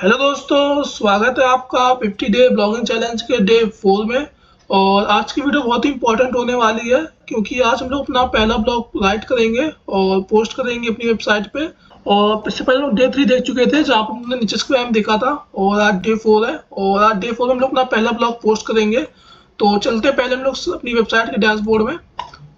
Hello दोस्तों, स्वागत है आपका 50 डे ब्लॉगिंग चैलेंज के डे 4 में। और आज की वीडियो बहुत ही इंपॉर्टेंट होने वाली है क्योंकि आज हम लोग अपना पहला ब्लॉग राइट करेंगे और पोस्ट करेंगे अपनी वेबसाइट पे। और इससे पहले लोग डे 3 देख चुके थे जहाँ पर हमने नीचे स्क्रैम देखा था, और आज डे 4 है और आज डे 4 में हम लोग अपना पहला ब्लॉग पोस्ट करेंगे। तो चलते हैं पहले हम लोग अपनी वेबसाइट के डैशबोर्ड में।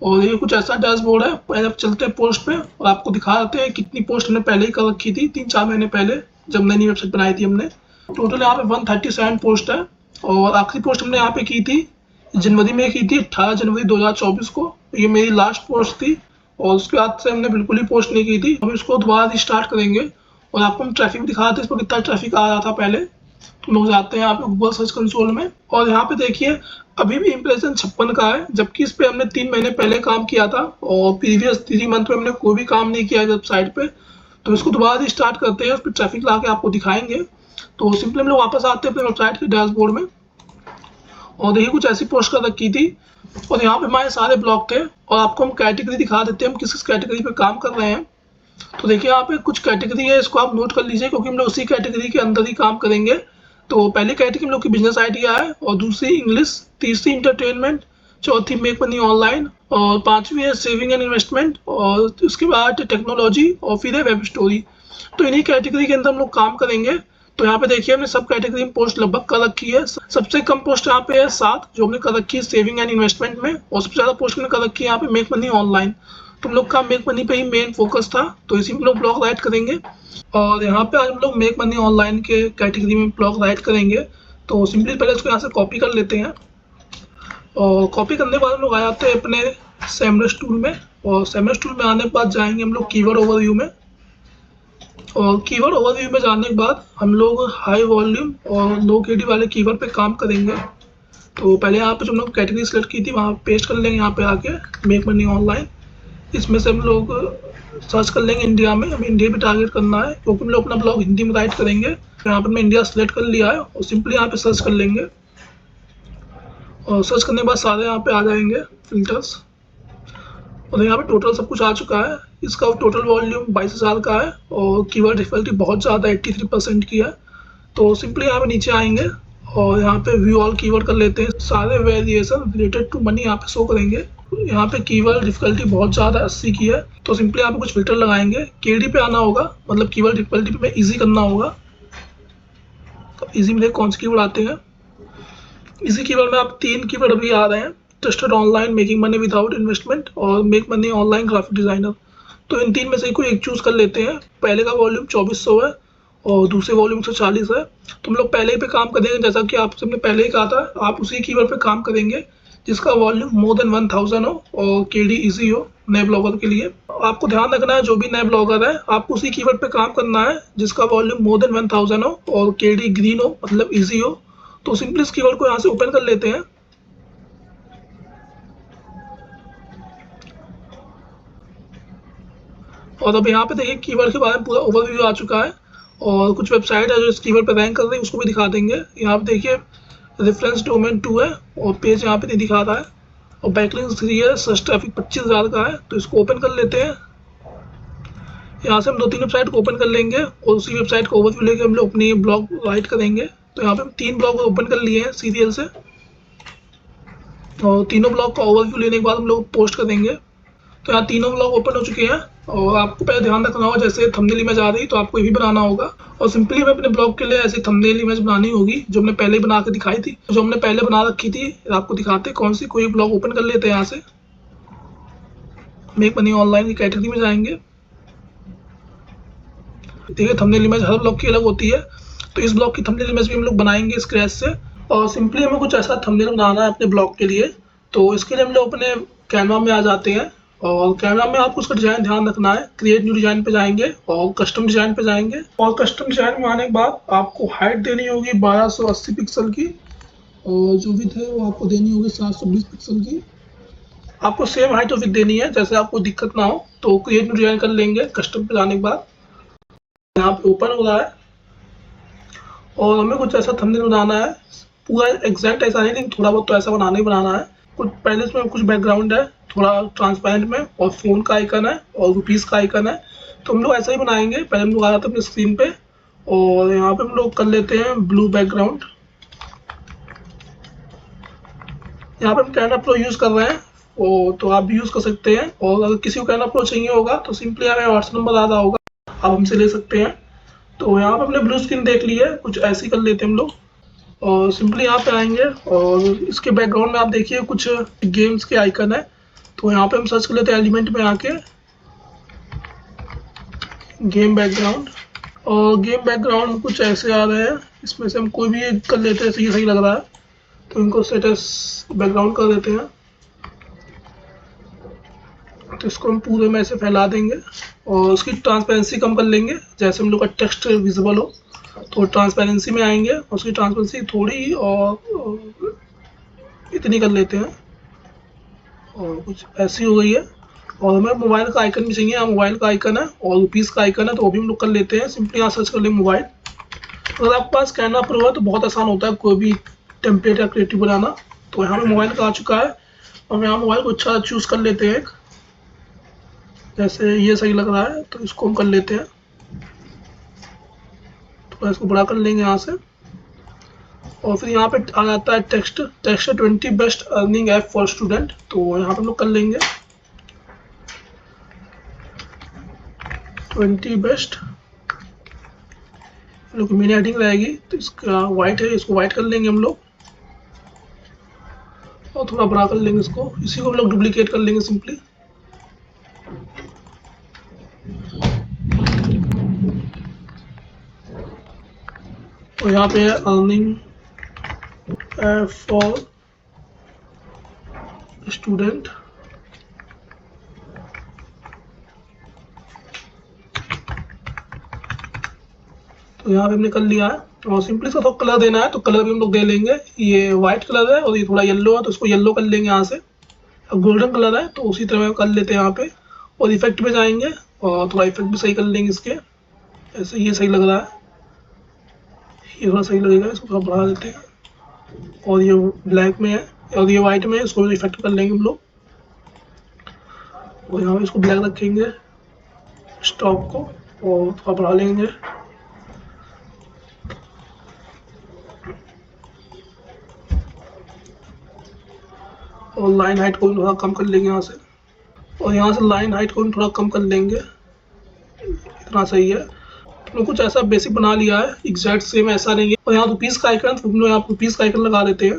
और ये कुछ ऐसा डैशबोर्ड है। पहले अब चलते हैं पोस्ट पे और आपको दिखा देते हैं कितनी पोस्ट हमने पहले ही कर रखी थी 3-4 महीने पहले, जब नई वेबसाइट बनाई थी हमने। टोटल यहाँ पे 137 पोस्ट है। और आखिरी पोस्ट हमने यहाँ पे की थी जनवरी में, की थी 18 जनवरी 2024 को। ये मेरी लास्ट पोस्ट थी और उसके बाद से हमने बिल्कुल ही पोस्ट नहीं की थी। हम इसको दोबारा रिस्टार्ट करेंगे और आपको हम ट्रैफिक दिखा देते हैं, इस पर कितना ट्रैफिक आ रहा था पहले। तो लोग जाते हैं यहाँ पे गूगल सर्च कंसोल में और यहाँ पे देखिए अभी भी इम्प्रेशन 56 का है, जबकि इस पे हमने 3 महीने पहले काम किया था और प्रीवियस 3 मंथ में हमने कोई भी काम नहीं किया है वेबसाइट पे। तो इसको दोबारा स्टार्ट करते हैं, उस पर ट्रैफिक ला के आपको दिखाएंगे। तो सिंपली हम लोग वापस आते हैं अपने वेबसाइट के डैशबोर्ड में और देखिए कुछ ऐसी पोस्ट कर रखी थी और यहाँ पे हमारे सारे ब्लॉग थे। और आपको हम कैटेगरी दिखा देते हैं, हम किस किस कैटेगरी पे काम कर रहे हैं। तो देखिए यहाँ पे कुछ कैटेगरी है, इसको आप नोट कर लीजिए क्योंकि हम लोग उसी कैटेगरी के अंदर ही काम करेंगे। तो पहली कैटेगरी हम लोग की बिजनेस आइडिया है और दूसरी इंग्लिश, तीसरी इंटरटेनमेंट, चौथी मेक मनी ऑनलाइन और पांचवी है सेविंग एंड इन्वेस्टमेंट और उसके बाद टेक्नोलॉजी और फिर है वेब स्टोरी। तो इन्हीं कैटेगरी के अंदर हम लोग काम करेंगे। तो यहाँ पे देखिए हमने सब कैटेगरी में पोस्ट लगभग कर रखी है। सबसे कम पोस्ट यहाँ पे है 7 जो हमने कर रखी है सेविंग एंड इन्वेस्टमेंट में, और सबसे ज्यादा पोस्ट हमने कर रखी है यहाँ पे मेक मनी ऑनलाइन। तो हम लोग का मेक मनी पे ही मेन फोकस था, तो इसी में लोग ब्लॉग राइट करेंगे। और यहाँ पे आज हम लोग मेक मनी ऑनलाइन के कैटेगरी में ब्लॉग राइट करेंगे। तो सिंपली पहले इसको यहाँ से कॉपी कर लेते हैं और कॉपी करने के बाद हम लोग आ जाते हैं अपने सेमरस टूल में। और सेमरस टूल में आने के बाद जाएंगे हम लोग कीवर्ड ओवरव्यू में। और कीवर्ड ओवरव्यू में जाने के बाद हम लोग हाई वॉल्यूम और लो केडी वाले कीवर्ड पे काम करेंगे। तो पहले यहाँ पे जो हम लोग कैटेगरी सेलेक्ट की थी वहाँ पेस्ट कर लेंगे, यहाँ पे आके मेक मनी ऑनलाइन। इसमें से हम लोग सर्च कर लेंगे इंडिया में, हमें इंडिया पे टारगेट करना है क्योंकि हम लोग अपना ब्लॉग हिंदी में राइट करेंगे। तो यहाँ पर मैं इंडिया सेलेक्ट कर लिया है और सिंपली यहाँ पे सर्च कर लेंगे। और सर्च करने के बाद सारे यहाँ पे आ जाएंगे फिल्टर्स और यहाँ पे टोटल सब कुछ आ चुका है। इसका टोटल वॉल्यूम 22,000 का है और कीवर्ड डिफिकल्टी बहुत ज़्यादा 83% की है। तो सिंपली यहाँ पे नीचे आएंगे और यहाँ पे व्यू ऑल कीवर्ड कर लेते हैं। सारे वेरिएशन रिलेटेड टू मनी यहाँ पे शो करेंगे। यहाँ पे कीवर्ड डिफिकल्टी बहुत ज़्यादा 80 की है, तो सिंपली यहाँ पे कुछ फिल्टर लगाएंगे। केडी पे आना होगा, मतलब कीवर्ड डिफिकल्टी पे इजी करना होगा। तो इजी में देख कौन से कीवर्ड आते हैं। इसी कीवर्ड में आप 3 कीवर्ड अभी आ रहे हैं, trusted online, making money without investment और make money online graphic designer. तो इन 3 में से कोई एक चूज कर लेते हैं। पहले का वॉल्यूम 2400 है और दूसरे वॉल्यूम 140 है। तो हम लोग पहले ही पे काम करेंगे, जैसा कि आपसे हमने पहले ही कहा था, आप उसी कीवर्ड पे काम करेंगे जिसका वॉल्यूम मोर देन 1000 हो और केडी इजी हो नए ब्लॉगर के लिए। आपको ध्यान रखना है जो भी नए ब्लॉगर है आपको उसी कीवर्ड पे काम करना है जिसका वॉल्यूम मोर देन 1000 हो और केडी ग्रीन हो, मतलब इजी हो। तो सिंपली इस कीवर्ड को यहाँ से ओपन कर लेते हैं। और अब यहाँ पे देखिए कीवर्ड के बारे में पूरा ओवरव्यू आ चुका है और कुछ वेबसाइट है जो इस कीवर्ड पे रैंक कर रही है, उसको भी दिखा देंगे। यहाँ पे देखिए रेफरेंस डोमेन 2 है और पेज यहाँ पे नहीं दिखा रहा है और बैकलिंक 3 है, सर्च ट्रैफिक 25,000 का है। तो इसको ओपन कर लेते हैं। यहाँ से हम 2-3 वेबसाइट को ओपन कर लेंगे और उसी वेबसाइट का ओवरव्यू लेके हम लोग अपनी ब्लॉग राइट करेंगे। तो यहाँ पे हम 3 ब्लॉग ओपन कर लिए हैं सीरियल से और तीनों ब्लॉग का ओवरव्यू लेने के बाद हम लोग पोस्ट करेंगे। तो यहाँ तीनों ब्लॉग ओपन हो चुके हैं और आपको पहले ध्यान रखना होगा, जैसे थंबनेल इमेज आ रही तो आपको ये भी बनाना होगा। और सिंपली हमें अपने ब्लॉग के लिए ऐसी थंबनेल इमेज बनानी होगी जो हमने पहले ही बना के दिखाई थी, जो हमने पहले बना रखी थी। आपको दिखाते कौन सी, कोई ब्लॉग ओपन कर लेते हैं। यहाँ से मेक मनी ऑनलाइन की कैटेगरी में जाएंगे। देखिए थंबनेल इमेज हर ब्लॉग की अलग होती है, तो इस ब्लॉग की थंबनेल इमेज भी हम लोग बनाएंगे स्क्रैच से। और सिंपली हमें कुछ ऐसा थंबनेल बनाना है अपने ब्लॉग के लिए। तो इसके लिए हम लोग अपने कैनवा में आ जाते हैं और कैनवा में आपको उसका डिज़ाइन ध्यान रखना है। क्रिएट न्यू डिज़ाइन पे जाएंगे और कस्टम डिज़ाइन पे जाएंगे। और कस्टम डिज़ाइन में आने के बाद आपको हाइट देनी होगी 1280 पिक्सल की और जो विड्थ है वो आपको देनी होगी 720 पिक्सल की। आपको सेम हाइट और विड्थ देनी है, जैसे आपको दिक्कत ना हो। तो क्रिएट न्यू डिज़ाइन कर लेंगे कस्टम पे जाने के बाद। यहाँ पे ओपन हो रहा है और हमें कुछ ऐसा थंबनेल बनाना है। पूरा एग्जैक्ट ऐसा नहीं, लेकिन थोड़ा बहुत तो ऐसा बनाना ही बनाना है। कुछ पहले इसमें कुछ बैकग्राउंड है थोड़ा ट्रांसपेरेंट में और फ़ोन का आइकन है और रुपीज़ का आइकन है। तो हम लोग ऐसा ही बनाएंगे। पहले हम लोग आ जाते हैं अपनी स्क्रीन पे और यहाँ पे हम लोग कर लेते हैं ब्लू बैकग्राउंड। यहाँ पे हम कैनवा प्रो यूज़ कर रहे हैं, तो आप भी यूज़ कर सकते हैं। और अगर किसी को कैनवा प्रो चाहिए होगा तो सिंपली हमें व्हाट्सएप नंबर आ रहा होगा, आप हमसे ले सकते हैं। तो यहाँ पे हमने ब्लू स्क्रीन देख ली है, कुछ ऐसी कर लेते हैं हम लोग। और सिंपली यहाँ पे आएंगे और इसके बैकग्राउंड में आप देखिए कुछ गेम्स के आइकन है। तो यहाँ पे हम सर्च कर लेते हैं एलिमेंट में आके गेम बैकग्राउंड, और गेम बैकग्राउंड कुछ ऐसे आ रहे हैं। इसमें से हम कोई भी एक कर लेते हैं, ये सही लग रहा है तो इनको स्टेटस बैकग्राउंड कर देते हैं। तो इसको हम पूरे में ऐसे फैला देंगे और उसकी ट्रांसपेरेंसी कम कर लेंगे, जैसे हम लोग का टेक्स्ट विजिबल हो। तो ट्रांसपेरेंसी में आएंगे और उसकी ट्रांसपेरेंसी थोड़ी और इतनी कर लेते हैं, और कुछ ऐसी हो गई है। और हमें मोबाइल का आइकन भी चाहिए, यहाँ मोबाइल का आइकन है और रुपीज़ का आइकन है, तो वो भी हम लोग कर लेते हैं। सिंपली यहाँ सर्च कर लेंगे मोबाइल। अगर आपके पास कैनवा प्रो है तो बहुत आसान होता है कोई भी टेम्पलेट या क्रिएटिव बनाना। तो यहाँ पे मोबाइल का आ चुका है और यहाँ मोबाइल को अच्छा चूज़ कर लेते हैं एक, जैसे ये सही लग रहा है तो इसको हम कर लेते हैं। थोड़ा इसको बड़ा कर लेंगे यहाँ से, और फिर यहाँ पे आ जाता है text 20 best earning app for student. तो यहाँ पे हम लोग कर लेंगे 20 बेस्ट, लोग मिनी हेडिंग रहेगी। तो इसका वाइट है, इसको वाइट कर लेंगे हम लोग और थोड़ा बड़ा कर लेंगे इसको। इसी को हम लोग डुप्लीकेट कर लेंगे सिंपली। और यहाँ पे अर्निंग फॉर स्टूडेंट, तो यहाँ पे हमने कर लिया है। और सिंपली इसका थोड़ा कलर देना है तो कलर भी हम लोग दे लेंगे। ये वाइट कलर है और ये थोड़ा येलो है तो इसको येलो कर लेंगे यहाँ से। अब गोल्डन कलर है तो उसी तरह कर लेते हैं यहाँ पे, और इफेक्ट पे जाएंगे और थोड़ा इफेक्ट भी सही कर लेंगे इसके। ऐसे ये सही लग रहा है, ये थोड़ा सही लगेगा, इसको थोड़ा बढ़ा देते हैं। और ये ब्लैक में है और ये वाइट में है, इसको भी इफेक्ट कर लेंगे हम लोग। और यहाँ पे इसको ब्लैक रखेंगे स्टॉक को और थोड़ा बढ़ा लेंगे। और लाइन हाइट को भी थोड़ा कम कर लेंगे यहाँ से, और यहाँ से लाइन हाइट को भी थोड़ा कम कर लेंगे, इतना सही है। तो कुछ ऐसा बेसिक बना लिया है, एग्जैक्ट सेम ऐसा नहीं है। और यहाँ रुपीज़ का आइकन, तो हम लोग यहाँ रुपीज़ का आइकन लगा देते हैं।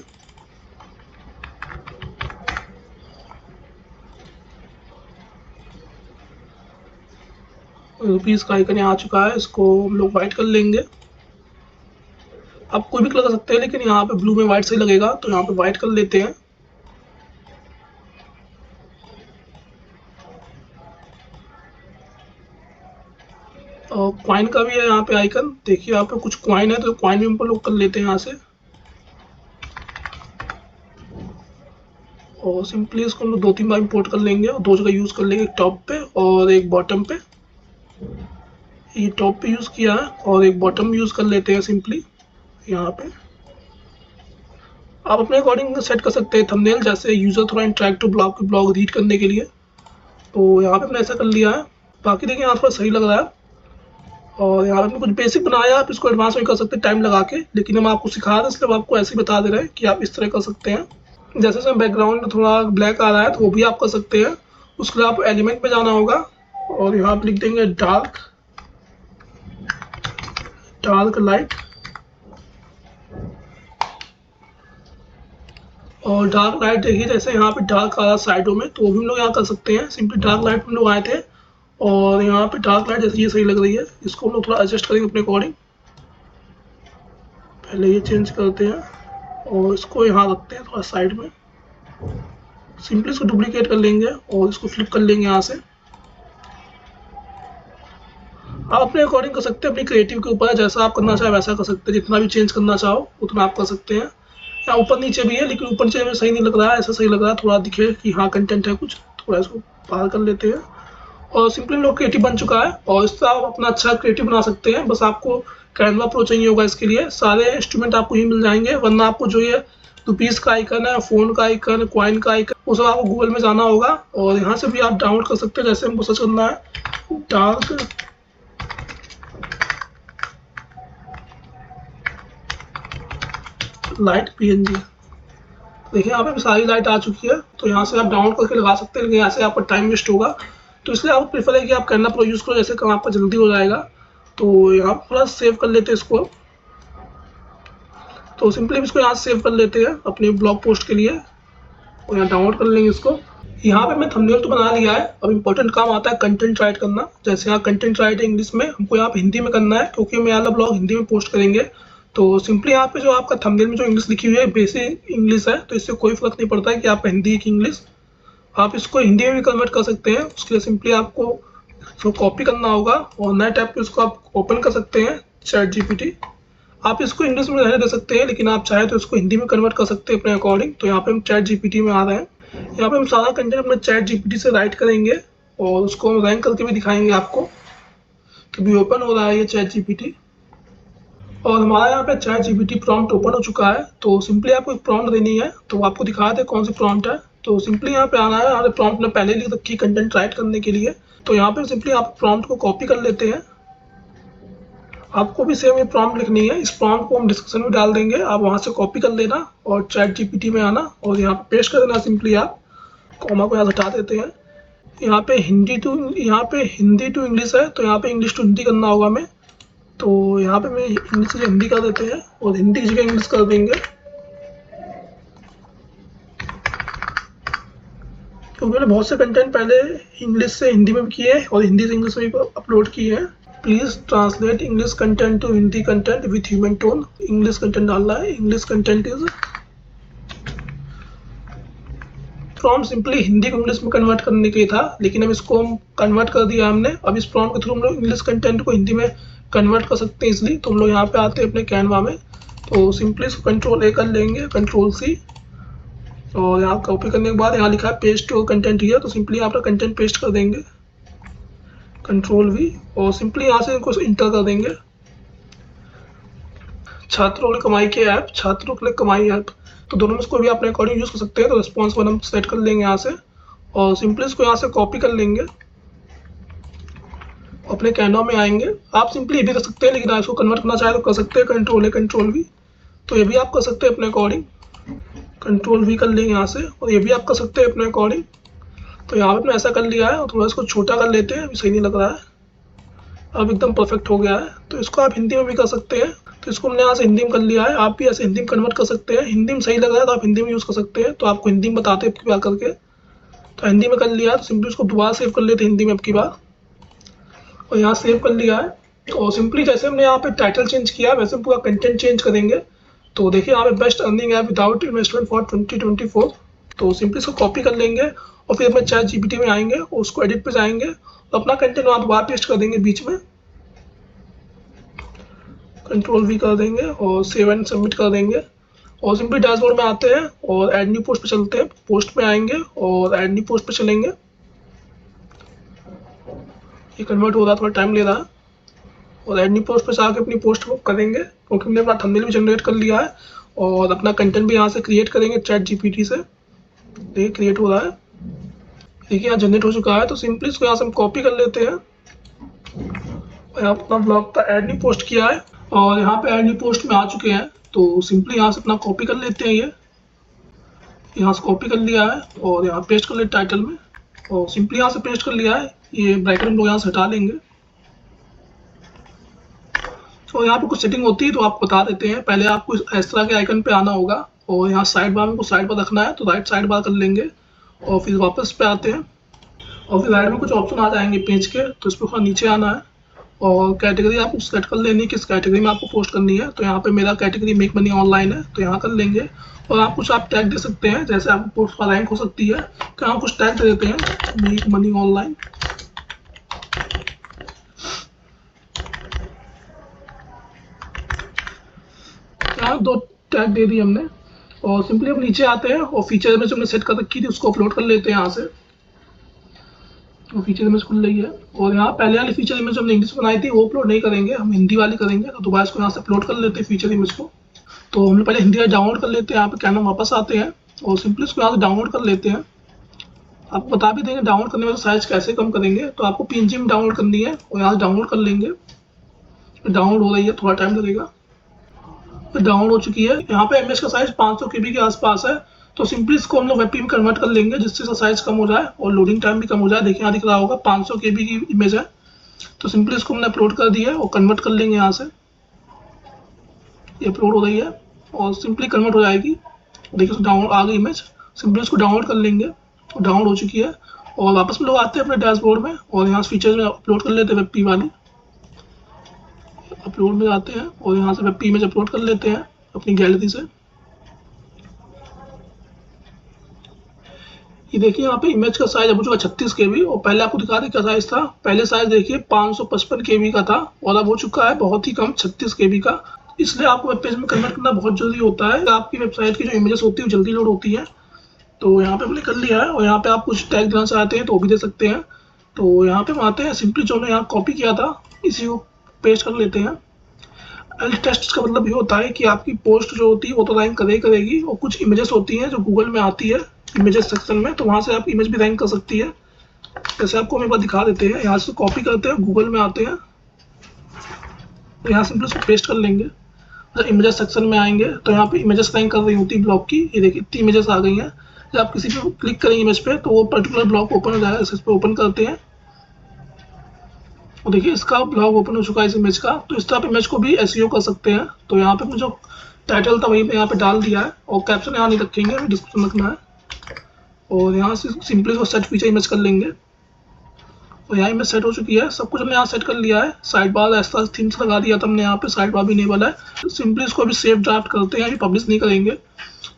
रुपीज़ का आइकन यहाँ आ चुका है, इसको हम लोग वाइट कर लेंगे। आप कोई भी लगा सकते हैं लेकिन यहाँ पे ब्लू में वाइट सही लगेगा, तो यहाँ पे वाइट कर लेते हैं। और क्वाइन का भी है यहाँ पे आइकन, देखिए यहाँ पे कुछ क्वाइन है तो क्वाइन भी हम लोग कर लेते हैं यहाँ से। और सिंपली इसको हम लोग 2-3 बार इंपोर्ट कर लेंगे और 2 जगह यूज़ कर लेंगे, एक टॉप पे और एक बॉटम पे। ये टॉप पे यूज़ किया है और एक बॉटम यूज़ कर लेते हैं सिंपली यहाँ पे। आप अपने अकॉर्डिंग सेट कर सकते हैं थंबनेल, जैसे यूज़र थोड़ा इंटरेक्टिव ब्लॉग रीड करने के लिए। तो यहाँ पे हमने ऐसा कर लिया है। बाकी देखिए यहाँ थोड़ा सही लग रहा है। और यहाँ पे कुछ बेसिक बनाया, आप इसको एडवांस में कर सकते हैं टाइम लगा के, लेकिन हम आपको सिखा रहे हैं इसलिए हम आपको ऐसे ही बता दे रहे हैं कि आप इस तरह कर सकते हैं। जैसे इसमें बैकग्राउंड थोड़ा ब्लैक आ रहा है तो वो भी आप कर सकते हैं। उसके लिए आप एलिमेंट पे जाना होगा और यहाँ पे लिख देंगे डार्क लाइट, और डार्क लाइट देखिए जैसे यहाँ पे डार्क आ रहा है साइडों में, तो वो भी हम लोग यहाँ कर सकते हैं। सिंपली डार्क लाइट हम लोग आए थे और यहाँ पे डार्क लाइट जैसे ये सही लग रही है, इसको हम लोग थोड़ा एडजस्ट करेंगे अपने अकॉर्डिंग। पहले ये चेंज करते हैं और इसको यहाँ रखते हैं थोड़ा साइड में। सिंपली इसको डुप्लीकेट कर लेंगे और इसको फ्लिप कर लेंगे यहाँ से। आप अपने अकॉर्डिंग कर सकते हैं, अपनी क्रिएटिव के ऊपर है, जैसा आप करना चाहे वैसा कर सकते हैं। जितना भी चेंज करना चाहो उतना आप कर सकते हैं। या ऊपर नीचे भी है लेकिन ऊपर नीचे में सही नहीं लग रहा है, ऐसा सही लग रहा है, थोड़ा दिखे कि हाँ कंटेंट है कुछ, थोड़ा इसको बाहर कर लेते हैं। और सिंपली लोग क्रिएटिव बन चुका है और इससे आप अपना अच्छा क्रिएटिव बना सकते हैं। बस आपको कैनवा प्रो चाहिए होगा, इसके लिए सारे इंस्ट्रूमेंट आपको ही मिल जाएंगे। वरना आपको जो ये रुपीज़ का आइकन है, फ़ोन का आइकन, क्वाइन का आइकन, वो सब आपको गूगल में जाना होगा और यहाँ से भी आप डाउनलोड कर सकते हैं। जैसे हमको सर्च करना है डार्क लाइट PNG। देखिए यहाँ पे सारी लाइट आ चुकी है, तो यहाँ से आप डाउनलोड करके लगा सकते हैं, लेकिन यहाँ से आपका टाइम वेस्ट होगा, तो इसलिए आपको प्रेफर है कि आप कैनवा प्रो यूज़ करो, जैसे काम आपका जल्दी हो जाएगा। तो यहाँ पर थोड़ा सेव कर लेते हैं इसको। तो सिंपली इसको यहाँ सेव कर लेते हैं अपने ब्लॉग पोस्ट के लिए, और यहाँ डाउनलोड कर लेंगे इसको। यहाँ पे मैं थंबनेल तो बना लिया है, अब इंपॉर्टेंट काम आता है कंटेंट राइट करना। जैसे यहाँ कंटेंट राइट है इंग्लिश में, हमको यहाँ पे हिंदी में करना है, क्योंकि मैं वाला ब्लॉग हिंदी में पोस्ट करेंगे। तो सिंपली यहाँ पे जो आपका थंबनेल में जो इंग्लिश लिखी हुई है बेसिक इंग्लिश है, तो इससे कोई फर्क नहीं पड़ता है कि आपका हिंदी की इंग्लिश, आप इसको हिंदी में भी कन्वर्ट कर सकते हैं। उसके लिए सिंपली आपको इसको कॉपी करना होगा और नए टैब पे उसको आप ओपन कर सकते हैं ChatGPT। आप इसको इंग्लिश में रहने दे सकते हैं, लेकिन आप चाहे तो इसको हिंदी में कन्वर्ट कर सकते हैं अपने अकॉर्डिंग। तो यहाँ पे हम ChatGPT में आ रहे हैं, यहाँ पे हम सारा कंटेंट अपने ChatGPT से राइट करेंगे और उसको हम रैंक करके भी दिखाएंगे आपको कि भी ओपन हो रहा है ये ChatGPT। और हमारा यहाँ पे ChatGPT प्रॉम्प्ट ओपन हो चुका है। तो सिंपली आपको एक प्रॉम्प्ट देनी है, तो आपको दिखा दे कौन सी प्रॉम्प्ट है। तो सिंपली यहाँ पे आना है, यहाँ पे प्रॉम्प्ट में पहले लिख रखी कंटेंट राइट करने के लिए। तो यहाँ पे सिंपली आप प्रॉम्प्ट को कॉपी कर लेते हैं, आपको भी सेम ये प्रॉम्प्ट लिखनी है। इस प्रॉम्प्ट को हम डिस्क्रिप्शन में डाल देंगे, आप वहाँ से कॉपी कर लेना और ChatGPT में आना और यहाँ पे पेस्ट कर देना। सिंपली आप कॉमा को यहाँ हटा देते हैं। यहाँ पे हिंदी टू इंग्लिश है, तो यहाँ पे इंग्लिश टू हिंदी करना होगा हमें। तो यहाँ पे मैं इंग्लिश से हिंदी कर देते हैं और हिंदी की जगह इंग्लिश कर देंगे, क्योंकि मैंने बहुत से कंटेंट पहले इंग्लिश से हिंदी में भी किए हैं और हिंदी से इंग्लिश में भी अपलोड किए हैं। Please translate English content to Hindi content with human tone. English content डालना है, English content is prompt simply Hindi को इंग्लिश में कन्वर्ट करने के लिए था, लेकिन अब इसको हम कन्वर्ट कर दिया हमने। अब इस प्रॉम्प्ट के थ्रू हम लोग इंग्लिश कंटेंट को हिंदी में कन्वर्ट कर सकते हैं इसलिए। तो हम लोग यहाँ पे आते हैं अपने कैनवा में, तो सिंपली इसको Ctrl A कर लेंगे, Ctrl C, और यहाँ कॉपी करने के बाद यहाँ लिखा है पेस्ट योर कंटेंट हियर, तो सिंपली यहाँ पर कंटेंट पेस्ट कर देंगे, Ctrl V, और सिंपली यहाँ से इनको इंटर कर देंगे। छात्रों के लिए कमाई के ऐप, छात्रों के लिए कमाई ऐप, तो दोनों में से कोई भी अपने अकॉर्डिंग यूज़ कर सकते हैं। तो रिस्पॉन्स वन हम सेट कर लेंगे यहाँ से, और सिंपली इसको यहाँ से कॉपी कर लेंगे, अपने कैनवा में आएंगे। आप सिंपली ये भी कर सकते हैं, लेकिन आप इसको कन्वर्ट करना चाहे तो कर सकते हैं, Ctrl A Ctrl V, तो ये भी आप कर सकते हैं अपने अकॉर्डिंग। Ctrl V कर लेंगे यहाँ से, और ये भी आप कर सकते हैं अपने अकॉर्डिंग। तो यहाँ पे मैंने ऐसा कर लिया है, और थोड़ा इसको छोटा कर लेते हैं, अभी सही नहीं लग रहा है, अब एकदम परफेक्ट हो गया है। तो इसको आप हिंदी में भी कर सकते हैं, तो इसको हमने यहाँ से हिंदी में कर लिया है, आप भी ऐसे हिंदी में कन्वर्ट कर सकते हैं। हिंदी में सही लग रहा है तो आप हिंदी में यूज़ कर सकते हैं, तो आपको हिंदी में बताते हैं अब की बार करके। तो हिंदी में कर लिया है, तो सिंपली इसको दोबारा सेव कर लेते हैं हिंदी में अब की बार, और यहाँ सेव कर लिया है। और सिंपली जैसे हमने यहाँ पे टाइटल चेंज किया वैसे हम पूरा कंटेंट चेंज करेंगे। तो देखिए यहाँ पे best earning app without investment for 2024, तो सिंपली इसको कॉपी कर लेंगे और फिर अपने ChatGPT में आएंगे और उसको एडिट पे जाएंगे और अपना कंटेंट वहाँ दोबारा पेस्ट कर देंगे बीच में, Ctrl V कर देंगे और सेव एंड सबमिट कर देंगे। और सिंपली डैशबोर्ड में आते हैं और ऐड न्यू पोस्ट पे चलते हैं, पोस्ट में आएंगे और ऐड न्यू पोस्ट पे चलेंगे। ये कन्वर्ट हो रहा है, थोड़ा टाइम ले रहा है, और ऐड न्यू पोस्ट पे से आके अपनी पोस्ट को करेंगे, क्योंकि हमने अपना थंबनेल भी जनरेट कर लिया है और अपना कंटेंट भी यहाँ से क्रिएट करेंगे ChatGPT से। देखिए क्रिएट हो रहा है, देखिए यहाँ जनरेट हो चुका है। तो सिंपली इसको यहाँ से हम कॉपी कर लेते हैं और यहाँ अपना ब्लॉग का ऐड न्यू पोस्ट किया है और यहाँ पे ऐड न्यू पोस्ट में आ चुके हैं। तो सिंपली यहाँ से अपना कॉपी कर लेते हैं, ये यहाँ से कॉपी कर लिया है और यहाँ पेस्ट कर लेते टाइटल में, और सिंपली यहाँ से पेस्ट कर लिया है। ये ब्रैकेट हम लोग यहाँ से हटा लेंगे, और यहाँ पे कुछ सेटिंग होती है तो आप बता देते हैं। पहले आपको इस तरह के आइकन पे आना होगा और यहाँ साइड बार में कुछ साइड पर रखना है, तो राइट साइड बार कर लेंगे और फिर वापस पे आते हैं और फिर राइट में कुछ ऑप्शन आ जाएंगे पेज के, तो इस पर थोड़ा नीचे आना है और कैटेगरी आपको सेलेक्ट कर लेनी है किस कैटेगरी में आपको पोस्ट करनी है। तो यहाँ पे मेरा कैटेगरी मेक मनी ऑनलाइन है, तो यहाँ कर लेंगे। और आप कुछ टैग दे सकते हैं, जैसे आपको पोस्ट का रैंक हो सकती है, तो यहाँ कुछ टैग दे देते हैं, मेक मनी ऑनलाइन। यहाँ 2 टैग दे दी हमने और सिंपली अब नीचे आते हैं और फीचर में जो हमने सेट कर रखी थी उसको अपलोड कर लेते हैं यहाँ से। तो फीचर इमेज खुल रही है और यहाँ पहले वाली फीचर इमेज हमने इंग्लिश बनाई थी वो अपलोड नहीं करेंगे, हम हिंदी वाली करेंगे। तो दोबारा इसको यहाँ से अपलोड कर लेते हैं फीचर इमेज को। तो हम लोग पहले हिंदी डाउनलोड कर लेते हैं, यहाँ पे कैनवा वापस आते हैं और सिंपली इसको यहाँ से डाउनलोड कर लेते हैं। आपको बता भी देंगे डाउनलोड करने में साइज कैसे कम करेंगे, तो आपको PNG में डाउनलोड करनी है और यहाँ से डाउनलोड कर लेंगे। डाउनलोड हो रही है, थोड़ा टाइम लगेगा। डाउनलोड हो चुकी है। यहाँ पे इमेज का साइज 500 KB के आसपास है। तो सिंपली इसको हम लोग वेब में कन्वर्ट कर लेंगे जिससे इसका साइज कम हो जाए और लोडिंग टाइम भी कम हो जाए। देखिए यहाँ दिख रहा होगा 500 KB की इमेज है। तो सिंपली इसको हमने अपलोड कर दिया है और कन्वर्ट कर लेंगे। यहाँ से ये अपलोड हो रही है और सिंपली कन्वर्ट हो जाएगी। देखिए डाउनलोड आ गई इमेज। सिंपली इसको डाउनलोड कर लेंगे। डाउनलोड हो चुकी है और वापस हम लोग आते हैं अपने डैशबोर्ड में और यहाँ फीचर्स में अपलोड कर लेते हैं वेब वाली। अपलोड में जाते हैं और यहाँ से वेब इमेज अपलोड कर लेते हैं अपनी गैलरी से। ये देखिए यहाँ पे इमेज का साइज अब हो चुका 36 KB और पहले आपको दिखा दें क्या साइज था। पहले साइज देखिए 555 KB का था और अब हो चुका है बहुत ही कम 36 KB का। इसलिए आपको वेब पेज में कन्वर्ट करना बहुत जरूरी होता है। आपकी वेबसाइट की जो इमेजेस होती है वो जल्दी लोड होती है। तो यहाँ पे हमने कर लिया है और यहाँ पे आप कुछ टैग देना चाहते हैं तो वो भी दे सकते हैं। तो यहाँ पे हम आते हैं, सिंपली जो हमने यहाँ कॉपी किया था इसी को पेस्ट कर लेते हैं। एल्ट टेस्ट का मतलब ये होता है कि आपकी पोस्ट जो होती है वो तो रैंक करेगी और कुछ इमेजेस होती हैं जो गूगल में आती है इमेजेस सेक्शन में, तो वहाँ से आप इमेज भी रैंक कर सकती है। जैसे आपको हम एक बार दिखा देते हैं। यहाँ से कॉपी करते हैं, गूगल में आते हैं तो यहाँ सिंपली उसको पेस्ट कर लेंगे। जब इमेजेस सेक्शन में आएंगे तो यहाँ पे इमेजेस रैंक कर रही होती है ब्लॉग की। ये देखिए इतनी इमेजेस आ गई हैं। जब आप किसी पे क्लिक करेंगे इमेज पे तो वो पर्टिकुलर ब्लॉग ओपन हो जाएगा। इस पे ओपन करते हैं और देखिए इसका ब्लॉग ओपन हो चुका है इस इमेज का। तो इस तरह आप इमेज को भी एसईओ कर सकते हैं। तो यहाँ पे जो टाइटल था वही पे यहाँ पे डाल दिया है और कैप्शन यहाँ नहीं रखेंगे, डिस्क्रिप्शन रखना है। और यहाँ से सिंपली इसको सेट फीचर इमेज कर लेंगे और यहाँ इमेज सेट हो चुकी है। सब कुछ हमने यहाँ सेट कर लिया है। साइड बार ऐसा थीम्स लगा दिया था हमने, यहाँ पे साइड बार भी इनेबल है। सिंपली इसको अभी सेव ड्राफ्ट करते हैं, अभी पब्लिश नहीं करेंगे।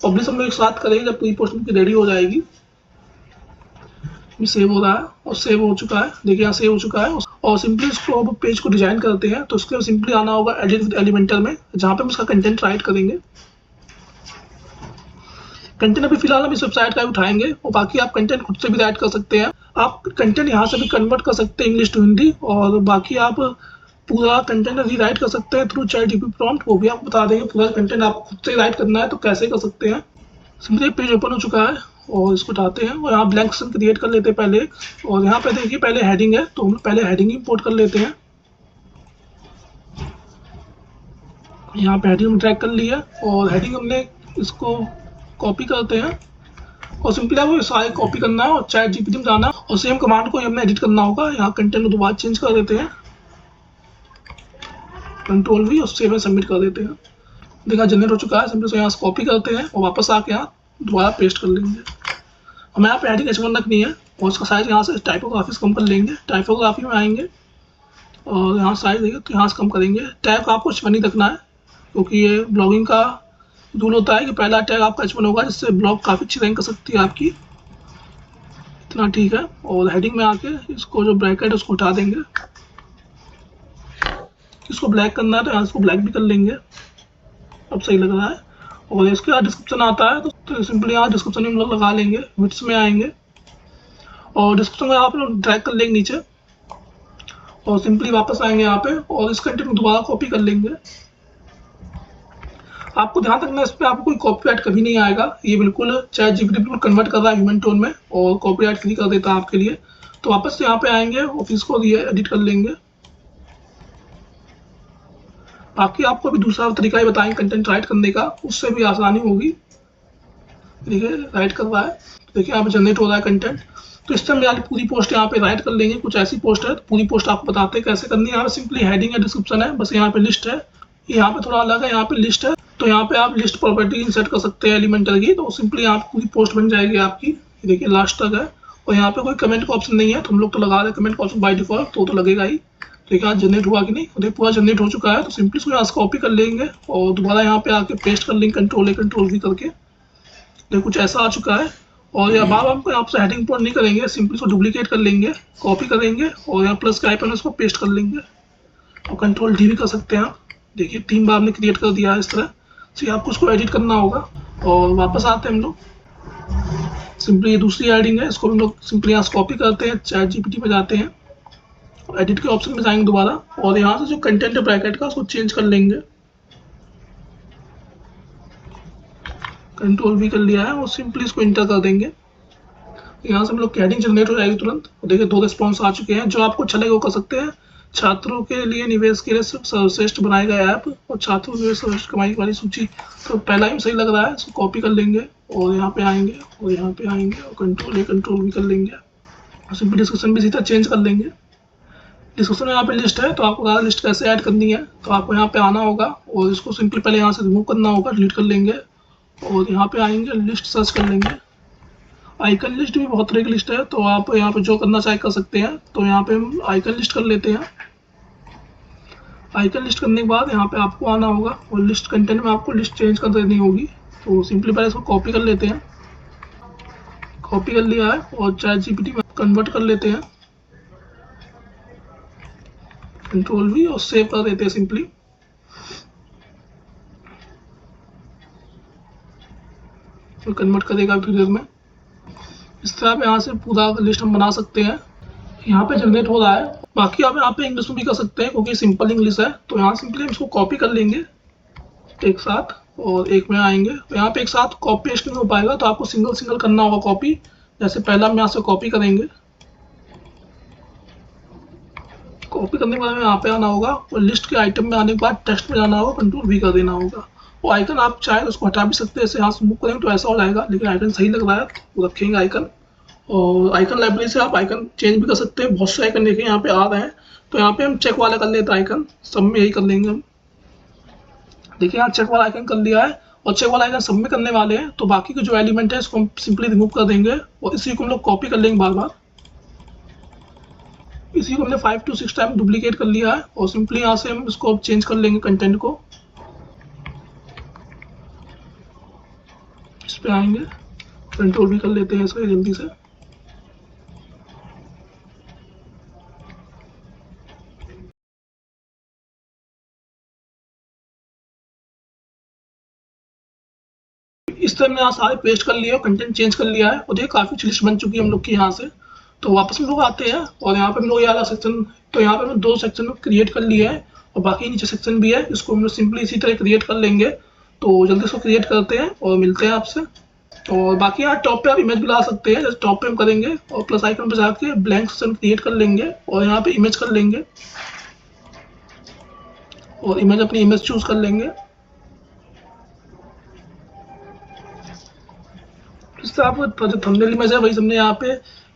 पब्लिश हम लोग एक साथ करेंगे जब पूरी पोस्ट की रेडी हो जाएगी। सेव हो रहा है और सेव हो चुका है। देखिए यहाँ सेव हो चुका है और सिंपली इसको अब पेज को डिजाइन करते हैं। तो उसके लिए सिंपली आना होगा एडिट विद एलिमेंटर में, जहाँ पे हम इसका कंटेंट राइट करेंगे। कंटेंट अभी फिलहाल हम इस वेबसाइट का उठाएंगे और बाकी आप कंटेंट खुद से भी राइट कर सकते हैं। आप कंटेंट यहाँ से भी कन्वर्ट कर सकते हैं इंग्लिश टू हिंदी और बाकी आप पूरा कंटेंट रीराइट कर सकते हैं थ्रू ChatGPT प्रॉम्प्ट। वो भी आपको बता देंगे। पूरा कंटेंट आपको खुद से राइट करना है तो कैसे कर सकते हैं। सिंपली पेज ओपन हो चुका है और इसको उठाते हैं और यहाँ ब्लैंक सेक्शन क्रिएट कर लेते हैं पहले। और यहाँ पे देखिए पहले हेडिंग है तो हम पहले हेडिंग इंपोर्ट कर लेते हैं। यहाँ पे हेडिंग ड्रैग कर लिया और हेडिंग हमने इसको कॉपी करते हैं और सिंपली आपको सारे कॉपी करना है और ChatGPT में जाना और सेम कमांड को हमने एडिट करना होगा। यहाँ कंटेंट को दोबारा चेंज कर देते हैं, Ctrl+V और सेव में सबमिट कर देते हैं। देखा जनरेट हो चुका है। सिंपली से यहाँ से कॉपी करते हैं और वापस आके यहाँ दोबारा पेस्ट कर लेंगे। हमें यहाँ पे हेडिंग H1 रखनी है और उसका साइज यहाँ से टाइपोग्राफी से कम कर लेंगे। टाइपोग्राफी में आएंगे और यहाँ साइज देखिए तो यहाँ से कम करेंगे। टैग का आपको H1 ही रखना है क्योंकि ये ब्लॉगिंग का रूल होता है कि पहला टैग आपका H1 होगा जिससे ब्लॉग काफ़ी अच्छी रैंक कर सकती है आपकी। इतना ठीक है। और हेडिंग में आके इसको जो ब्रैकेट है उसको उठा देंगे। इसको ब्लैक करना है तो यहाँ इसको ब्लैक भी कर लेंगे। अब सही लग रहा है। और इसके बाद डिस्क्रिप्शन आता है तो सिंपली यहाँ डिस्क्रिप्शन में हम लोग लगा लेंगे। विड्स में आएंगे और डिस्क्रिप्शन में आप लोग ड्रैग कर लेंगे नीचे और सिंपली वापस आएंगे यहाँ पे और इस कंटेंट को दोबारा कॉपी कर लेंगे। आपको ध्यान रखना है इस पर आपको कोई कॉपीराइट कभी नहीं आएगा। ये बिल्कुल ChatGPT बिल्कुल कन्वर्ट कर रहा है ह्यूमन टोन में और कॉपीराइट फ्री कर देता है आपके लिए। तो वापस से यहाँ पे आएंगे और इसको एडिट कर लेंगे। बाकी आपको अभी दूसरा तरीका ही बताएंगे कंटेंट राइट करने का, उससे भी आसानी होगी। देखिए राइट कर रहा है। देखिए यहाँ पे जनरेट हो रहा है कंटेंट। तो इस टाइम वाली पूरी पोस्ट यहाँ पे राइट कर लेंगे। कुछ ऐसी पोस्ट है तो पूरी पोस्ट आपको बताते हैं कैसे करनी है। यहाँ पे सिंपली हेडिंग है, डिस्क्रिप्शन है, बस यहाँ पे लिस्ट है। यहाँ पे थोड़ा अलग है, यहाँ पे लिस्ट है। तो यहाँ पे आप लिस्ट प्रॉपर्टी इंसर्ट कर सकते हैं एलिमेंटर की। तो सिंपली यहाँ पे पूरी पोस्ट बन जाएगी आपकी। देखिए लास्ट तक है और यहाँ पे कोई कमेंट का ऑप्शन नहीं है तो हम लोग तो लगा रहे हैं कमेंट का ऑप्शन बाय डिफॉल्ट, तो लगेगा ही। देखिए यहाँ जनरेट हुआ कि नहीं, देखिए पूरा जनरेट हो चुका है। तो सिंपली इसको यहाँ से कॉपी कर लेंगे और दोबारा यहाँ पे आके पेस्ट कर लेंगे Ctrl+A करके। देखिए कुछ ऐसा आ चुका है। और यहाँ बार हमको यहाँ से हेडिंग इंपोर्ट नहीं करेंगे, सिंपली इसको डुप्लीकेट कर लेंगे, कॉपी करेंगे और यहाँ प्लस का आइकन उसको पेस्ट कर लेंगे और Ctrl+D भी कर सकते हैं आप। देखिए 3 बार हमने क्रिएट कर दिया है इस तरह से। आपको उसको एडिट करना होगा और वापस आते हैं हम लोग। सिंपली ये दूसरी हेडिंग है, इसको हम लोग सिंपली यहाँ से कॉपी करते हैं, ChatGPT में जाते हैं और एडिट के ऑप्शन में जाएंगे दोबारा और यहाँ से जो कंटेंट है ब्रैकेट का उसको चेंज कर लेंगे। Ctrl+V कर लिया है और सिंपली इसको इंटर कर देंगे। यहाँ से हम लोग हेडिंग जनरेट हो जाएगी तुरंत। और देखिए 2 रिस्पॉन्स आ चुके हैं। जो आपको अच्छा लगे वो कर सकते हैं। छात्रों के लिए निवेश के लिए सर्वश्रेष्ठ बनाए गए ऐप और छात्रों के लिए सर्वश्रेष्ठ कमाई वाली सूची। तो पहला ही सही लग रहा है, इसको कॉपी कर लेंगे और यहाँ पे आएंगे और यहाँ पे आएंगे और कंट्रोल भी कर लेंगे और सिंपल डिस्क्रिप्शन भी सीधा चेंज कर लेंगे। डिस्क्रिप्शन में यहाँ पे लिस्ट है, तो आपको लिस्ट कैसे ऐड करनी है, तो आपको यहाँ पे आना होगा और इसको सिंपली पहले यहाँ से रिमूव करना होगा, डिलीट कर लेंगे और यहाँ पे आएंगे, लिस्ट सर्च कर लेंगे। आइकन लिस्ट भी बहुत तरह की लिस्ट है, तो आप यहाँ पे जो करना चाहे कर सकते हैं। तो यहाँ पे हम आइकन लिस्ट कर लेते हैं। आइकन लिस्ट करने के बाद यहाँ पे आपको आना होगा और लिस्ट कंटेंट में आपको लिस्ट चेंज कर देनी होगी। तो सिंपली पहले इसको कॉपी कर लेते हैं। कॉपी कर लिया है और ChatGPT में कन्वर्ट कर लेते हैं, Ctrl+V और सेव कर देते हैं सिंपली। तो कन्वर्ट करेगा फिर देर में। इस तरह आप यहाँ से पूरा लिस्ट हम बना सकते हैं। यहाँ पे जनरेट हो रहा है। बाकी आप यहाँ पे इंग्लिश में भी कर सकते हैं क्योंकि सिंपल इंग्लिश है। तो यहाँ सिंपली हम इसको कॉपी कर लेंगे एक साथ और एक में आएंगे। तो यहाँ पे एक साथ कॉपी पेस्ट नहीं हो पाएगा, तो आपको सिंगल सिंगल करना होगा कॉपी। जैसे पहला हम यहाँ से कॉपी करेंगे, कॉपी करने के बाद यहाँ पे आना होगा और लिस्ट के आइटम में आने के बाद टेक्स्ट में जाना होगा, Ctrl+V कर देना होगा। वो आइकन आप चाहे तो उसको हटा भी सकते हैं, जैसे यहाँ से मूव करेंगे तो ऐसा हो जाएगा, लेकिन आइकन सही लग रहा है तो रखेंगे आइकन। और आइकन लाइब्रेरी से आप आइकन चेंज भी कर सकते हैं। बहुत से आइकन देखिए यहाँ पे आ रहे हैं। तो यहाँ पे हम चेक वाला कर लेते हैं आइकन, सब में यही कर लेंगे हम। देखिए यहाँ चेक वाला आइकन कर लिया है और चेक वाला आइकन सब में करने वाले हैं। तो बाकी के जो एलिमेंट है इसको हम सिंपली रिमूव कर देंगे और इसी को हम लोग कॉपी कर लेंगे बार बार। इसी को हमने 5 to 6 टाइम डुप्लीकेट कर लिया है और सिंपली यहाँ से हम इसको अब चेंज कर लेंगे कंटेंट को। इस पे आएंगे, Ctrl+V कर लेते हैं इसको जल्दी से। इस तरह हमने यहाँ सारे पेस्ट कर लिया, कंटेंट चेंज कर लिया है और देखिए काफी अच्छी लिस्ट बन चुकी है हम लोग की यहाँ से। तो वापस हम लोग आते हैं और यहाँ पे हम लोग ये वाला सेक्शन, तो यहाँ पे हमने 2 सेक्शन क्रिएट कर लिए हैं और बाकी नीचे सेक्शन भी है, इसको हम लोग सिंपली इसी तरह क्रिएट कर लेंगे। तो जल्दी इसको क्रिएट करते हैं और मिलते हैं आपसे। और बाकी यहाँ टॉप पे आप इमेज भी ला सकते हैं, जैसे टॉप पे हम करेंगे और प्लस आइकन पे जाके ब्लैंक सेक्शन क्रिएट कर लेंगे और यहाँ पे इमेज कर लेंगे और इमेज अपनी इमेज चूज कर लेंगे। इस तरह आपको जो थंबनेल इमेज है वही हमने यहाँ पे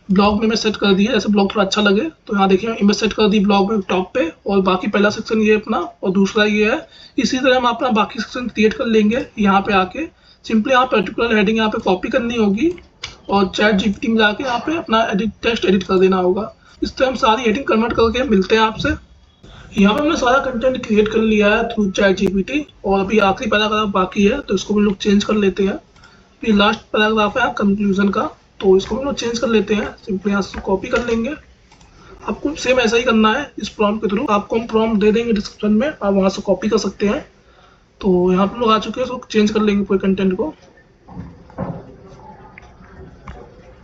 ब्लॉग में सेट कर दिया, जैसे ब्लॉग थोड़ा अच्छा लगे। तो यहाँ देखिए इमेज सेट कर दी ब्लॉग में टॉप पे और बाकी पहला सेक्शन ये अपना और दूसरा ये है। इसी तरह हम अपना बाकी सेक्शन क्रिएट कर लेंगे। यहाँ पे आके सिंपली यहाँ पर्टिकुलर हेडिंग यहाँ पे कॉपी करनी होगी और ChatGPT में जाके यहाँ पे अपना टेक्स्ट एडिट कर देना होगा। इस तरह हम सारी हेडिंग कन्वर्ट करके मिलते हैं आपसे। यहाँ पे हमने सारा कंटेंट क्रिएट कर लिया है थ्रू ChatGPT और अभी आखिरी पैराग्राफ बाकी है, तो इसको हम लोग चेंज कर लेते हैं। फिर लास्ट पैराग्राफ है कंक्लूजन का, तो इसको हम लोग चेंज कर लेते हैं। सिंपली यहाँ से कॉपी कर लेंगे। आपको सेम ऐसा ही करना है इस प्रॉम्प्ट के थ्रू। आपको हम प्रॉम्प्ट दे देंगे डिस्क्रिप्शन में, आप वहाँ से कॉपी कर सकते हैं। तो यहाँ पे लोग आ चुके हैं, इसको चेंज कर लेंगे पूरे कंटेंट को,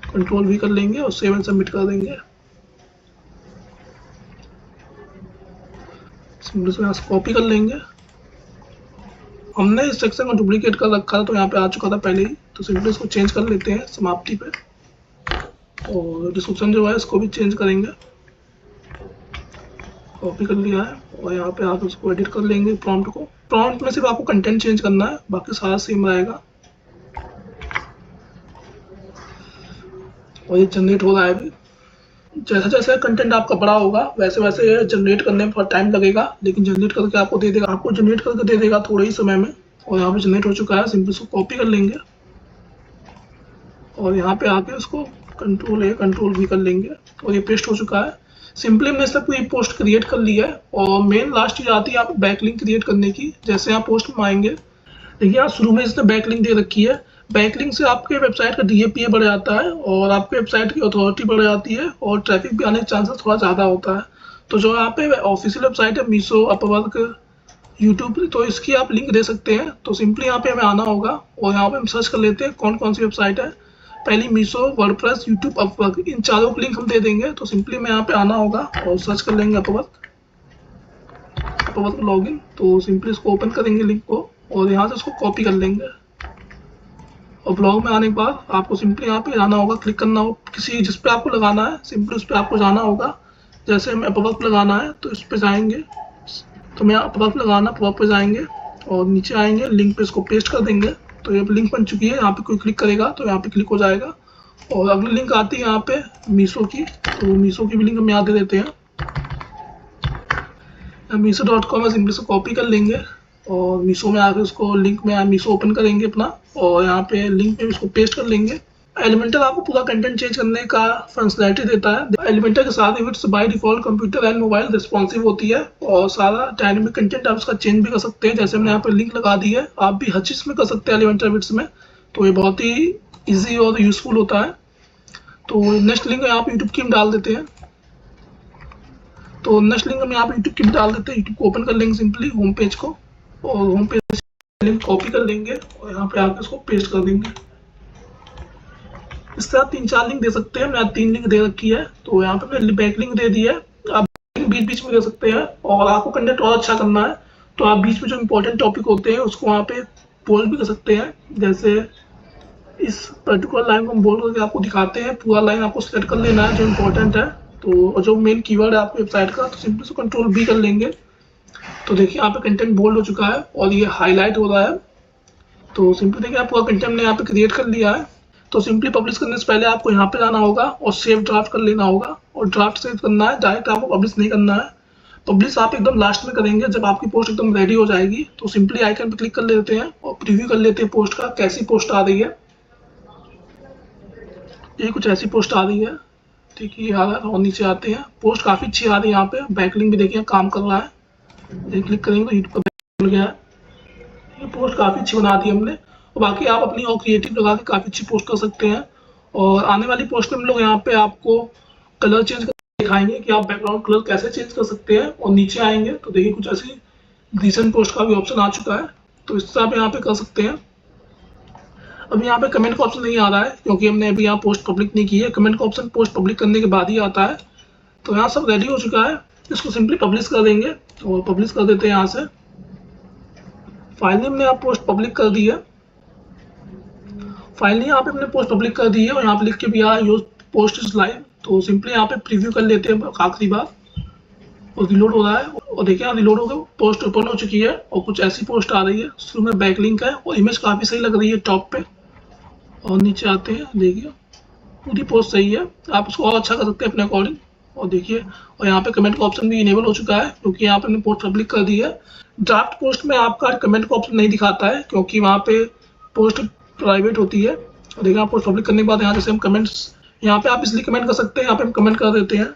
Ctrl+V कर लेंगे और सेव एंड सबमिट कर देंगे। सिंपली इसको यहाँ से कॉपी कर लेंगे। हमने इस सेक्शन को डुप्लीकेट कर रखा था तो यहाँ पे आ चुका था पहले ही, तो सिंपली इसको चेंज कर लेते हैं समाप्ति पे और डिस्क्रिप्शन जो है इसको भी चेंज करेंगे। कॉपी कर लिया है और यहाँ पे आप उसको एडिट कर लेंगे प्रॉम्प्ट को। प्रॉम्प्ट में सिर्फ आपको कंटेंट चेंज करना है, बाकी सारा सेम रहेगा। और ये जनरेट हो रहा है अभी। जैसा जैसा कंटेंट आपका बड़ा होगा वैसे वैसे जनरेट करने में थोड़ा टाइम लगेगा, लेकिन जनरेट करके आपको दे देगा, आपको जनरेट करके दे देगा थोड़े ही समय में। और यहाँ पे जनरेट हो चुका है, सिंपल इसको कॉपी कर लेंगे और यहाँ पे आके इसको Ctrl+A Ctrl+V कर लेंगे और ये पेस्ट हो चुका है। सिंपली हमने इससे पूरी पोस्ट क्रिएट कर ली है और मेन लास्ट चीज आती है आप बैकलिंक क्रिएट करने की। जैसे यहाँ पोस्ट में आएंगे, देखिए यहाँ शुरू में इसने बैकलिंक दे रखी है। बैकलिंक से आपके वेबसाइट का DAPA बढ़ जाता है और आपके वेबसाइट की अथॉरिटी बढ़ जाती है और ट्रैफिक भी आने के चांसेस थोड़ा ज़्यादा होता है। तो जो यहाँ पे ऑफिशियल वेबसाइट है मीशो, अपवर्क, यूट्यूब, तो इसकी आप लिंक दे सकते हैं। तो सिंपली यहाँ पे हमें आना होगा और यहाँ पे हम सर्च कर लेते हैं कौन कौन सी वेबसाइट है। पहली मीशो, वर्डप्रेस, यूट्यूब, अपवर्क, इन चारों को लिंक हम दे देंगे। तो सिंपली मैं यहाँ पे आना होगा और सर्च कर लेंगे अपवर्क लॉगिन। तो सिंपली इसको ओपन करेंगे लिंक को और यहाँ से इसको कॉपी कर लेंगे और ब्लॉग में आने के बाद आपको सिंपली यहाँ पे जाना होगा, क्लिक करना होगा किसी जिस पे आपको लगाना है, सिंपली उस पर आपको जाना होगा। जैसे हमें अपवर्क लगाना है तो इस पे जाएंगे, तो मैं अपवर्क लगाना, अपवर्क पे जाएंगे और नीचे आएंगे, लिंक पे इसको पेस्ट कर देंगे। तो ये लिंक बन चुकी है, यहाँ पे कोई क्लिक करेगा तो यहाँ पे क्लिक हो जाएगा। और अगली लिंक आती है यहाँ पे मीशो की, तो मीशो की भी लिंक हम यहाँ दे देते हैं। मीशो.com में सिंपली से कॉपी कर लेंगे और मीशो में आकर उसको लिंक में मीशो ओपन करेंगे अपना और यहाँ पे लिंक में इसको पेस्ट कर लेंगे। एलिमेंटर आपको पूरा कंटेंट चेंज करने का फंक्शनैलिटी देता है। एलिमेंटर के साथ events by default computer and mobile responsive होती है और सारा डायनेमिक कंटेंट आप उसका चेंज भी कर सकते हैं। जैसे हमने यहाँ पे लिंक लगा दी है, आप भी हर चीज़ में कर सकते हैं एलिमेंटर इवेंट्स में, तो ये बहुत ही ईजी और यूजफुल होता है। तो नेक्स्ट लिंक यहाँ पे यूट्यूब की हम डाल देते हैं। तो नेक्स्ट लिंक हम यहाँ पे यूट्यूब की भी डाल देते हैं। यूट्यूब को ओपन कर लेंगे सिंपली होम पेज को, और होम पेज लिंक कॉपी कर लेंगे और यहाँ पे आकर इसको पेस्ट कर देंगे। इस तरह 3-4 लिंक दे सकते हैं, हमने यहाँ 3 लिंक दे रखी है। तो यहाँ पे हमने बैक लिंक दे दी है, आप बीच बीच में दे सकते हैं। और आपको कंटेंट और अच्छा करना है तो आप बीच में जो इंपॉर्टेंट टॉपिक होते हैं उसको वहाँ पे बोल भी कर सकते हैं। जैसे इस पर्टिकुलर लाइन को हम बोल करके आपको दिखाते हैं, पूरा लाइन आपको सिलेक्ट कर लेना है जो इम्पोर्टेंट है। तो जो मेन कीवर्ड है आपकी वेबसाइट का, तो सिंपली से कंट्रोल बी कर लेंगे। तो देखिए यहाँ पे कंटेंट बोल्ड हो चुका है और ये हाईलाइट हो रहा है। तो सिंपली देखिए आप पूरा कंटेंट हमने यहाँ पे क्रिएट कर लिया है। तो सिंपली पब्लिश करने से पहले आपको यहाँ पे जाना होगा और सेव ड्राफ्ट कर लेना होगा, और ड्राफ्ट सेव करना है, डायरेक्ट आपको पब्लिश नहीं करना है। पब्लिश आप एकदम लास्ट में करेंगे जब आपकी पोस्ट एकदम रेडी हो जाएगी। तो सिंपली आइकन पे क्लिक कर लेते हैं और प्रीव्यू कर लेते हैं पोस्ट का, कैसी पोस्ट आ रही है। ये कुछ ऐसी पोस्ट आ रही है, ठीक है, आ रहा है। और नीचे आते हैं, पोस्ट काफ़ी अच्छी आ रही है। यहाँ पे बैकलिंक भी देखिए काम कर रहा है, ये क्लिक करेंगे तो यूट्यूब का मिल गया है। ये पोस्ट काफ़ी अच्छी बना दी हमने, और बाकी आप अपनी और क्रिएटिव लगा के काफ़ी अच्छी पोस्ट कर सकते हैं। और आने वाली पोस्ट में हम लोग यहाँ पे आपको कलर चेंज कर दिखाएंगे कि आप बैकग्राउंड कलर कैसे चेंज कर सकते हैं। और नीचे आएंगे तो देखिए कुछ ऐसी रिसेंट पोस्ट का भी ऑप्शन आ चुका है, तो इससे आप यहाँ पे कर सकते हैं। अब यहाँ पे कमेंट का ऑप्शन नहीं आ रहा है क्योंकि हमने अभी यहाँ पोस्ट पब्लिक नहीं की है। कमेंट का ऑप्शन पोस्ट पब्लिक करने के बाद ही आता है। तो यहाँ सब रेडी हो चुका है, इसको सिंपली पब्लिश कर देंगे और पब्लिश कर देते हैं यहाँ से। फाइनली हमने यहाँ पोस्ट पब्लिक कर दी है। फाइनली यहाँ पे हमने पोस्ट पब्लिक कर दी है और यहाँ पे लिख के भी आया योर पोस्ट इज लाइव। तो सिंपली यहाँ पे प्रीव्यू कर लेते हैं आखिरी बार, और रिलोड हो रहा है। और देखिए यहाँ रिलोड होकर पोस्ट ओपन हो चुकी है और कुछ ऐसी पोस्ट आ रही है। शुरू में बैक लिंक है और इमेज काफ़ी सही लग रही है टॉप पे। और नीचे आते हैं, देखिए पूरी पोस्ट सही है, आप उसको और अच्छा कर सकते हैं अपने अकॉर्डिंग। और देखिए, और यहाँ पे कमेंट का ऑप्शन भी इनेबल हो चुका है क्योंकि यहाँ पे हमने पोस्ट पब्लिक कर दी है। ड्राफ्ट पोस्ट में आपका कमेंट का ऑप्शन नहीं दिखाता है क्योंकि वहाँ पे पोस्ट प्राइवेट होती है। और देखिए आप पोस्ट पब्लिक करने के बाद यहाँ जैसे हम कमेंट्स, यहाँ पे आप इसलिए कमेंट कर सकते हैं, यहाँ पे हम कमेंट कर देते हैं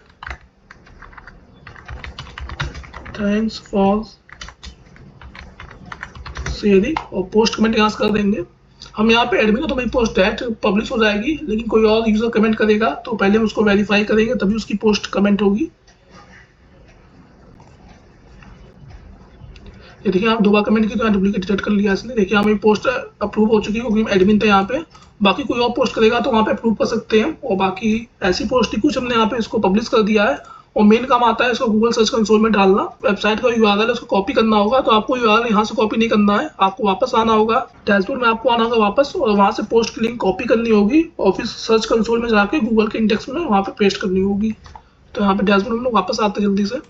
थैंक्स फॉर शेयरिंग, और पोस्ट कमेंट यहाँ से कर देंगे। हम यहाँ पे एडमिन, तो मेरी पोस्ट डायरेक्ट पब्लिश हो जाएगी, लेकिन कोई और यूजर कमेंट करेगा तो पहले हम उसको वेरीफाई करेंगे तभी उसकी पोस्ट कमेंट होगी। ये देखिए आप 2 बार कमेंट की तो डुप्लीकेट डिलीट कर लिया इसने। देखिए हमारी पोस्ट अप्रूव हो चुकी है क्योंकि एडमिन था यहाँ पे। बाकी कोई और पोस्ट करेगा तो वहाँ पे अप्रूव कर सकते हैं। और बाकी ऐसी पोस्ट ही कुछ हमने यहाँ पे इसको पब्लिश कर दिया है। और मेन काम आता है इसको गूगल सर्च कंसोल में डालना। वेबसाइट का यूआरएल है उसको कॉपी करना होगा, तो आपको यूआरएल यहाँ से कॉपी नहीं करना है, आपको वापस आना होगा डैशबोर्ड में, आपको आना होगा वापस, और वहाँ से पोस्ट की लिंक कॉपी करनी होगी और फिर सर्च कंसोल में जाके गूगल के इंडेक्स में वहाँ पे पेस्ट करनी होगी। तो यहाँ पे डैशबोर्ड में लोग वापस आते हैं, जल्दी से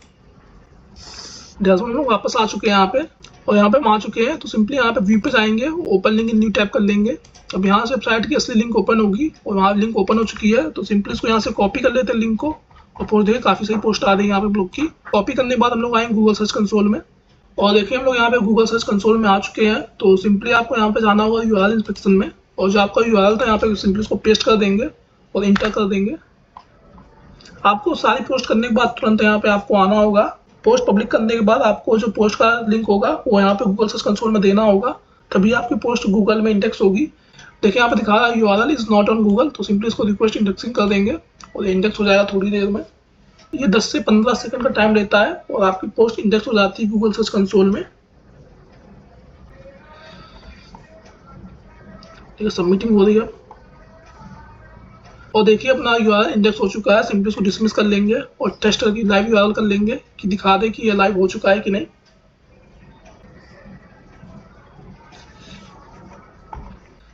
डैशबोर्ड में लोग वापस आ चुके हैं यहाँ पे, और यहाँ पे हम आ चुके हैं। तो सिंपली यहाँ पे व्यू पे जाएंगे, open link in new tab कर लेंगे। अब यहाँ से वेबसाइट की असली लिंक ओपन होगी और वहाँ लिंक ओपन हो चुकी है। तो सिंपली इसको यहाँ से कॉपी कर लेते हैं लिंक को, और पोस्ट देखिए काफ़ी सही पोस्ट आ रही है यहाँ पे ब्लॉग की। कॉपी करने के बाद हम लोग आएंगे गूगल सर्च कंसोल में, और देखिए हम लोग यहाँ पे गूगल सर्च कंसोल में आ चुके हैं। तो सिंपली आपको यहाँ पे जाना होगा यूआरएल इंस्पेक्शन में, और जो आपका यूआरएल था यहाँ पे सिंपली उसको पेस्ट कर देंगे और इंटर कर देंगे। आपको सारी पोस्ट करने के बाद तुरंत यहाँ पे आपको आना होगा। पोस्ट पब्लिक करने के बाद आपको जो पोस्ट का लिंक होगा वो यहाँ पे गूगल सर्च कंसोल में देना होगा, तभी आपकी पोस्ट गूगल में इंडेक्स होगी। देखिए यहाँ पे दिखा रहा है URL is not on Google, तो सिंपली इसको रिक्वेस्ट इंडेक्सिंग कर देंगे और इंडेक्स हो जाएगा थोड़ी देर में। ये 10 से 15 सेकंड का टाइम लेता है और आपकी पोस्ट इंडेक्स हो जाती है गूगल सर्च कंसोल में। ठीक है, सबमिटिंग हो रही है और देखिए अपना यूआरएल इंडेक्स हो चुका है। सिंपली उसको डिसमिस कर लेंगे और टेस्ट करके लाइव यूआरएल कर लेंगे कि दिखा दे कि ये लाइव हो चुका है कि नहीं।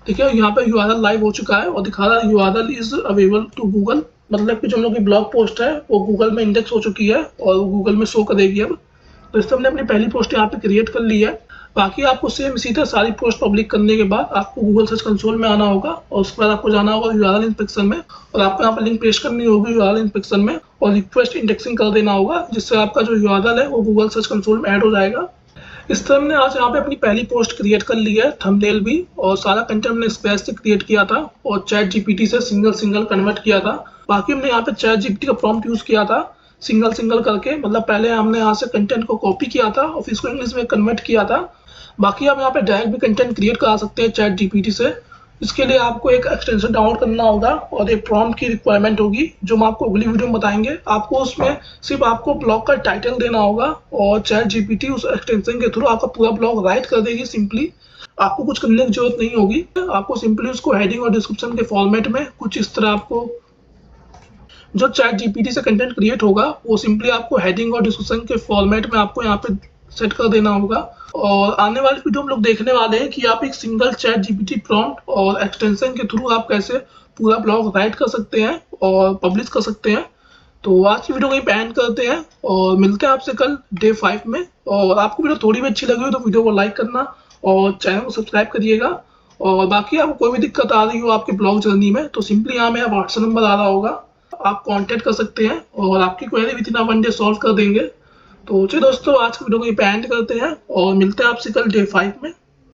देखिए यहाँ पे यूआरएल लाइव हो चुका है और दिखा रहा है URL is available to Google. मतलब कि जो हम लोग की ब्लॉग पोस्ट है वो गूगल में इंडेक्स हो चुकी है और वो गूगल में शो करेगी अब। तो इससे हमने अपनी पहली पोस्ट यहाँ पे क्रिएट कर ली है। बाकी आपको सेम इसी तरह सारी पोस्ट पब्लिक करने के बाद आपको गूगल सर्च कंसोल में आना होगा और उसके बाद आपको जाना होगा यूआरएल इंस्पेक्शन में और आपको यहाँ पर लिंक पेस्ट करनी होगी यूआरएल इंस्पेक्शन में और रिक्वेस्ट इंडेक्सिंग कर देना होगा, जिससे आपका जो यूआरएल है वो गूगल सर्च कंसोल में ऐड हो जाएगा। इस तरह हमने आज यहाँ पे अपनी पहली पोस्ट क्रिएट कर ली है, थंबनेल भी, और सारा कंटेंट हमने स्क्रैच से क्रिएट किया था और चैट जीपीटी से सिंगल कन्वर्ट किया था। बाकी हमने यहाँ पे चैट जीपीटी का प्रॉम्प्ट यूज किया था सिंगल करके, मतलब पहले हमने यहाँ से कंटेंट को कॉपी किया था और फिर इसको इंग्लिश में कन्वर्ट किया था। बाकी आप यहाँ पे डायरेक्ट भी कंटेंट क्रिएट करा सकते हैं चैट जीपीटी से। इसके लिए आपको एक एक्सटेंशन डाउनलोड करना होगा और एक प्रॉम्प्ट की रिक्वायरमेंट होगी जो हम आपको अगली वीडियो में बताएंगे। आपको उसमें सिर्फ आपको ब्लॉग का टाइटल देना होगा और चैट जीपीटी उस एक्सटेंशन के थ्रू आपका पूरा ब्लॉग राइट कर देगी सिंपली। आपको कुछ करने की जरूरत नहीं होगी, आपको सिंपली उसको हेडिंग और डिस्क्रिप्शन के फॉर्मेट में कुछ इस तरह आपको जो चैट जीपीटी से कंटेंट क्रिएट होगा वो सिंपली आपको हेडिंग और डिस्क्रिप्शन के फॉर्मेट में आपको यहाँ पे सेट कर देना होगा। और आने वाली वीडियो हम लोग देखने वाले हैं कि आप एक सिंगल चैट जीपीटी प्रॉम्प्ट और एक्सटेंशन के थ्रू आप कैसे पूरा ब्लॉग राइट कर सकते हैं और पब्लिश कर सकते हैं। तो आज की वीडियो कहीं पे एंड करते हैं और मिलते हैं आपसे कल डे 5 में। और आपको वीडियो थोड़ी भी अच्छी लगी हो तो वीडियो को लाइक करना और चैनल को सब्सक्राइब करिएगा। और बाकी आपको कोई भी दिक्कत आ रही हो आपके ब्लॉग जर्नी में तो सिंपली यहाँ मेरा व्हाट्सएप नंबर आ रहा होगा, आप कांटेक्ट कर सकते हैं और आपकी query with in 1 day solve कर देंगे। तो चलिए दोस्तों, आज की वीडियो को यहीं पे एंड करते हैं और मिलते हैं आपसे कल डे 5 में।